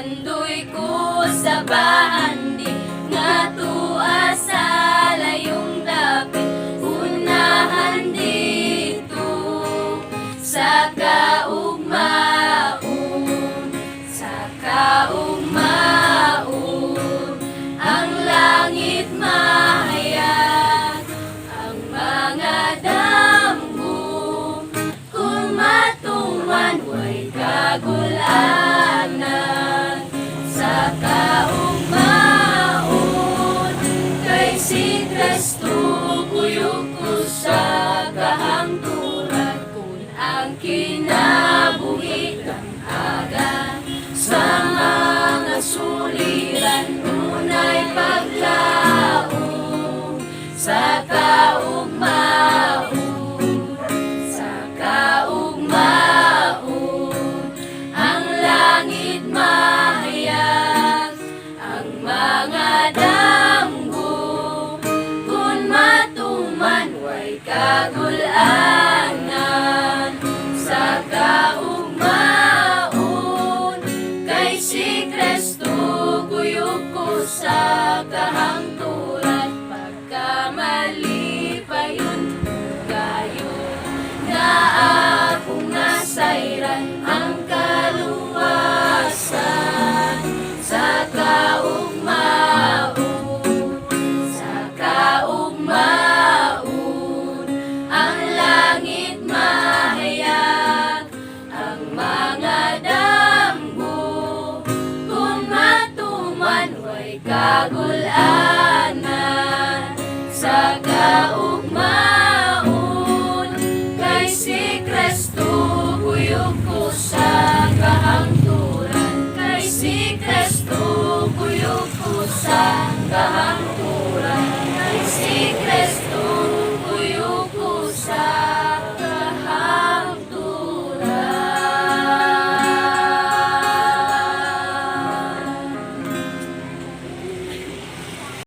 Anduy ko sa bandi nga tua sa layong dapit, unahan dito sa kaugmaon, sa kaugmaon. Ang langit mahayag, ang mga damgo, kung matuman way kagulanan. Sa kaugmaon, kay si Kristo kuyog ko sa kahangturan, kung ang kinabuhi kang aga sa mga suliran, unay paglaom. Sa kaugmaon, sa kaugmaon, ang langit mahayag, ang mga damgo, kung matuman way kagulanan. Sa kaugmaon, kay si Kristo kuyog ko sa kahangturan, pagkamali pa yun kayo na akong nasayran ang kaluwasan. Sa kaugmaon, sa kaugmaon, ang langit mahayag, ang mga damgo, kung matuman way kagulanan. Sa kaugmaon, kay si Kristo kuyog ko sa kahangturan, kay si Kristo kuyog ko sa kahangturan.